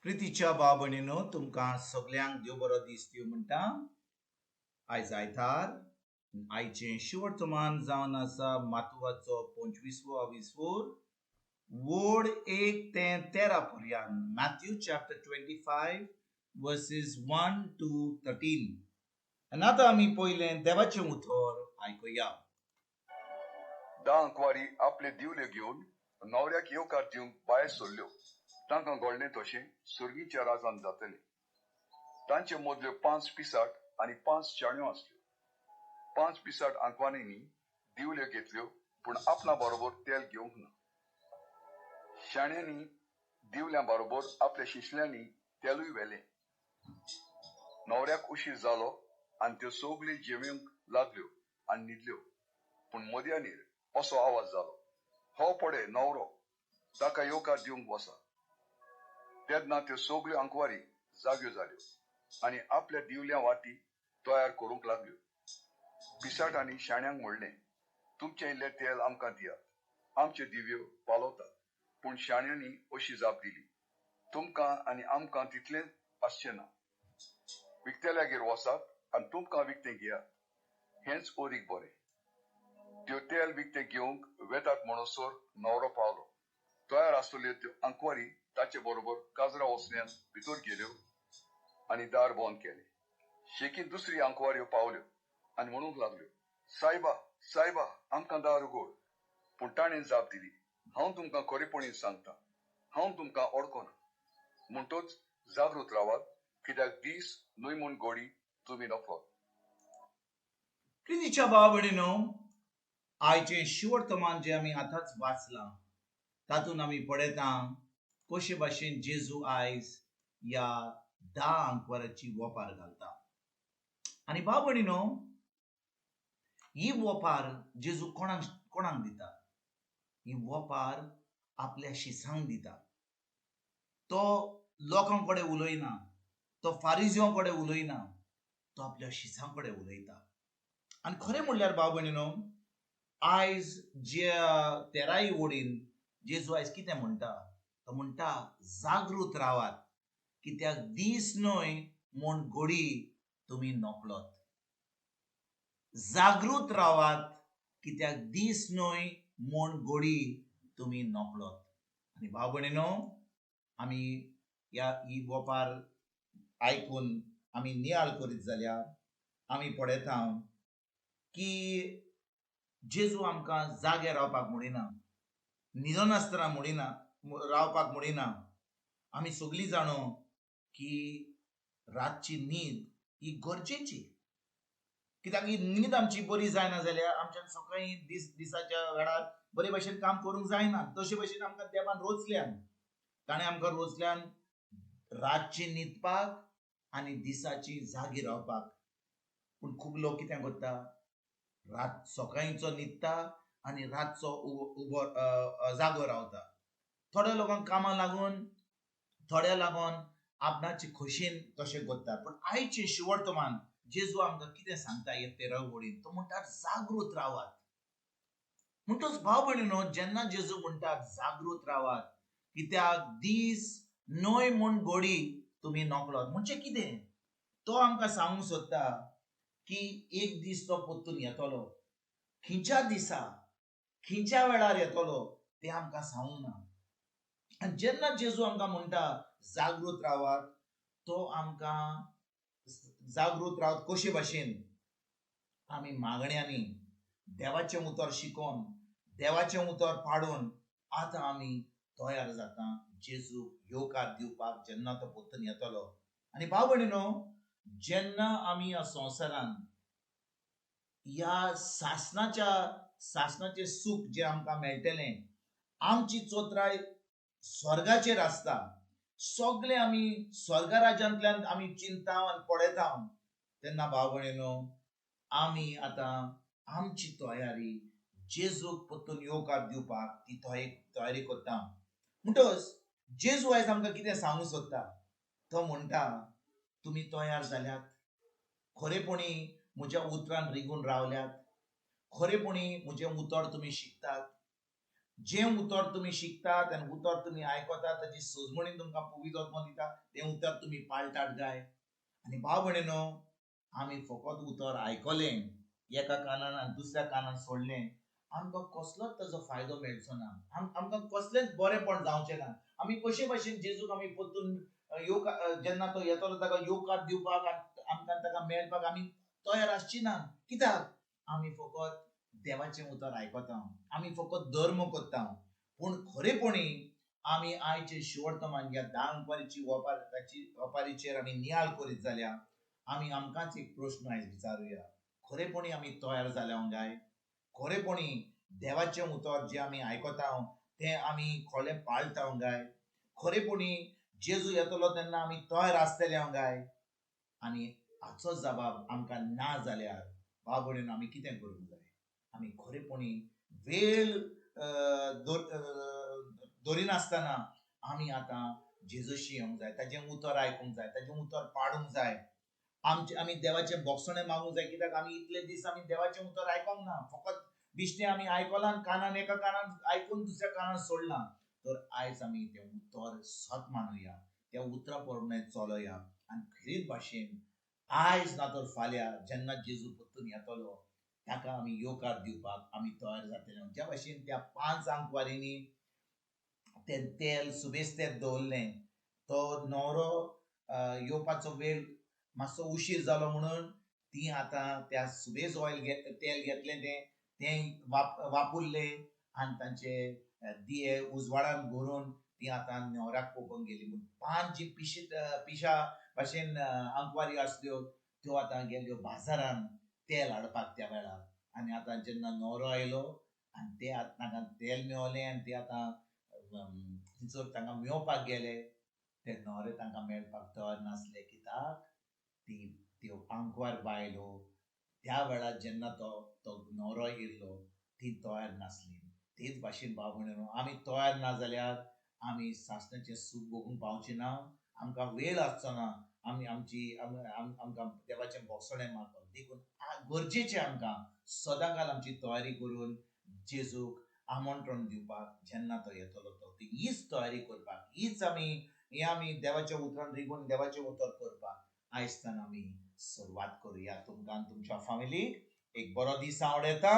प्रितीच्या भाव भयणीनो तुमकां सगल्यांक देव बरो दीस दिवं म्हणटा. आयज आयतार आयचें शिववर्तमान जावन आसा मातुवाचो 25-24 वोड 1 ते 13 पर्यंत. Matthew chapter 25 versus 1 to 13. आनी आतां आमी पयलें देवाचें उतर आयकुया. दांकवारी आपले दिवले घेवन नवऱ्याक येवकार दिवंक भायर सरल्यो. तांकां घडलें तशें सुर्गीच्या राजान जातलें. तांचे मदल्यो 5 पिसाट आनी 5 शाण्यो आसल्यो. 5 पिसाट आंकवानींनी दिवल्यो घेतल्यो, पूण आपणा बरोबर तेल घेवंक ना. शाण्यांनी दिवल्यां बरोबर आपल्या शिशल्यांनी तेलूय व्हेलें. नवऱ्याक उशीर जालो आनी त्यो सगल्यो जेवंक लागल्यो आनी न्हिदल्यो. पूण मदयानीर असो आवाज जालो, हो पळय नवरो, ताका येवकार दिवंक वसा. तेन्ना त्यो सगल्यो आंकवारी जाग्यो जाल्यो आनी आपल्या दिवल्या वाटी तयार करूंक लागल्यो. पिसाटांनी शाण्यांक म्हणलें, तुमचें इल्लें तेल आमकां दियात, आमच्यो दिव्यो पालवतात. पूण शाण्यांनी अशी जाप दिली, तुमकां आनी आमकां तितलें आसचें ना. विकतेल्यागेर वसात आनी तुमकां विकतें घेयात, हेंच ओरीक बरें. त्यो तेल विकतें घेवंक वेतात म्हणसर नवरो पावलो. तयार आसलेल्यो त्यो आंकवारी ताचे बरोबर काजरा वसल्यान भितर गेल्यो आनी दार बंद केलें. शेकीन दुसरी आंकवाऱ्यो पावल्यो आनी म्हणूंक लागल्यो, सायबा सायबा आमकां दार उगड. पूण ताणें जाप दिली, हांव तुमकां खरेपणीन सांगतां, हांव तुमकां ओळखना. म्हणटच जागृत रावात, कित्याक दीस न्हय म्हूण घडी तुमी नकळत. प्रितीच्या भाव भयणीनो, आयचें शिववर्तमान जें आमी आतांच वाचलां तातूंत आमी पळयता कशे भाशेन जेजू आयज ह्या 10 आंकवाराची वोपार घालता. आनी भाव भयणीनो, ही वोपार जेजू कोणाक दिता? ही वोपार आपल्या शिसांक दिता. तो लोकां कडेन उलयना, तो फारिजियां कडेन उलयना, तो आपल्या शिसां कडेन उलयता. आनी खरें म्हणल्यार भाव भयणीनो, आयज जे 13 वडीन जेजू आयज कितें म्हणटा? तो म्हणटा, जागृत रावात, कित्याक दीस न्हय म्हूण घडी तुमी नकळत. जागृत रावात, कित्याक दीस न्हय म्हूण घडी तुमी नकळत. आनी भाव भयणीनो, आमी ही वोपार आयकून आमी नियाळ करीत जाल्यार आमी पळयता की जेजू आमकां जागे रावपाक म्हणिना, न्हिदनासतना म्हणिना, रावपाक म्हणिना. आमी सगळीं जाणो की रातची न्हीद ही गरजेची, कित्याक ही न्हीद आमची बरी जायना जाल्यार आमच्यान सकाळीं दिसाच्या वेळार बरे भशेन काम करूंक जायना. तशे भशेन आमकां देवान रोचल्यान, ताणें आमकां रोचल्यान रातची न्हिदपाक आनी दिसाची जागी रावपाक. पूण खूब लोक कितें करता? सकाळींचो न्हिदता आनी रातचो जागो रावता. थोड्या लोकांक कामां लागून, थोड्या लागून आपणाची खोशेन तशें करता. पूण आयचें शिववर्तमान जेजू आमकां कितें सांगता हे 13 वडीन? तो म्हणटा, जागृत रावात. म्हणटच भाव भयणीनो, जेन्ना जेजू म्हणटा जागृत रावात, कित्याक दीस न्हय म्हूण घडी तुमी नकळत, म्हणजे कितें? तो आमकां सांगूंक सोदता की एक दीस तो परतून येतलो. खंयच्या दिसा, खंयच्या वेळार येतलो तें आमकां सांगूंक ना. आनी जेन्ना जेजू आमकां म्हणटा जागृत रावात, तो आमकां जागृत रावत कशे भाशेन? आमी मागण्यांनी देवाचें उतर शिकोवन, देवाचें उतर पाडून आतां आमी तयार जाता जेजू येवकार दिवपाक जेन्ना तो परतून येतलो. आनी भाव भयणीनो, जेन्ना आमी ह्या संवसारान ह्या सासणाचें सूख जें आमकां मेळटलें, आमची चोत्राय स्वर्गाचेर आसता, सगळे आमी स्वर्गा राज्यांतल्यान आमी चिंता आनी पळयता, तेन्ना भाव भयणीनो, आमी आतां आमची तयारी जेजूक परतून येवकार दिवपाक ती तयारी करता. म्हणटच जेजू आयज आमकां कितें सांगूंक सोदता? तो म्हणटा, तुमी तयार जाल्यात, खरेपणी म्हज्या उतरान रिगून रावल्यात, खरेपणी म्हजें उतर तुमी शिकतात, जे उतर तुम्ही शिकतात आणि उतर तुम्ही आयकतात ताची सोजमणीन तुमकां पवित्र आत्मा दिता ते उतर तुम्ही पाळटात काय. आणि भाव भयणीनो, आमी फकत उतर आयकलें एका कानान आनी दुसऱ्या कानान सोडलें, आमकां कसलोच ताजो फायदो मेळचो ना. आमकां कसलेंच बरेंपण जावचें ना. आमी कशे भाशेन जेजूक आमी परतून जेन्ना तो येतलो ताका येवकार दिवपाक आमकां ताका मेळपाक आमी तयार आसची ना. कित्याक आमी फकत देवाचें उतर आयकता, आमी फकत धर्म करता. पूण खरेपणी आमी आयचे शेवटतमान ह्या 10 अंकवारीची ओपारीचेर आमी नियाळ करीत जाल्यार आमी आमकांच एक प्रश्न आयज विचारुया. खरेपणी आमी तयार जाल्या काय? खरेपणी देवाचें उतर जें आमी आयकता तें आमी खोलें पाळटा काय? खरेपणी जेजू येतलो तेन्ना आमी तयार आसतले काय? आनी हाचो जबाब आमकां ना जाल्यार भाव भयणीनो आमी कितें करूंक जाय? आमी खरेपणी वेळ धरिनासतना आमी आतां जेजूशी येवंक जाय, ताजें उतर आयकूंक जाय, ताजें उतर पाळूंक जाय. आमी देवाचें बोगसणें मागूंक जाय, कित्याक आमी इतले दीस आमी देवाचें उतर आयकोंक ना. फकत बिश्टें आमी आयकलां कानान, एका कानान आयकून दुसऱ्या कानान सोडलां. तर आयज आमी तें उतर सत मानुया, त्या उतरा प्रमाणे चलया आनी खरीच भाशेन आयज ना तर फाल्यां जेन्ना जेजू परतून येतलो ताका आमी येवकार दिवपाक आमी तयार जातले. ज्या भाशेन त्या 5 आंकवारींनी तें तेल सुबेस्तेर दवरलें, तो न्हवरो येवपाचो वेळ मातसो उशीर जालो म्हणून ती आतां त्या सुबेज तेल घेतलें तें वापरलें आनी तांचे दिये उजवाडान भरून ती आतां न्हवऱ्याक पळोवपाक गेली. पूण 5 जी पिशा भाशेन आंकवारी आसल्यो त्यो आतां गेल्यो बाजारान तेल हाडपाक त्या वेळार. आनी आतां जेन्ना न्हवरो आयलो आनी ते आतां ताका तेल मेळलें आनी ते आतां थंयसर तांकां मेळोवपाक गेले, ते न्हवरे तांकां मेळपाक तयार नासले. कित्याक त्यो आंकवार बायलो त्या वेळार जेन्ना तो न्हवरो येयल्लो ती तयार नासली. तेच भाशेन भाव भयणीनो, आमी तयार ना जाल्यार आमी सासणाचें सूख भोगूंक पावचे ना. आमकां वेळ आसचो ना. आमकां देवाचें बोगसणें मारपाक देखून गरजेचें आमकां सदांकाल आमची तयारी करून जेजूक आमंत्रण दिवपाक जेन्ना तो येतलो हीच तयारी करपाक, हीच आमी देवाच्या उतरान रिगून देवाचें उतर करपाक आयजच्यान आमी सुरवात करुया. तुमकां तुमच्या फॅमिलीक एक बरो दीस आवडेता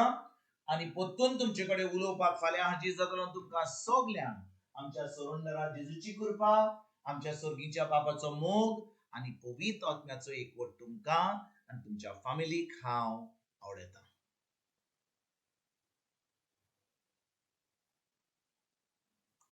आनी परतून तुमचे कडेन उलोवपाक फाल्यां हाजीर जातलो. तुमकां सगल्यांक आमच्या सरोंडरा जेजूची कृपा, आमच्या सर्गीच्या बापाचो मोग आनी पवित्र आत्म्याचो एकवट तुमकां आनी तुमच्या फॅमिलीक हांव आवडयतां.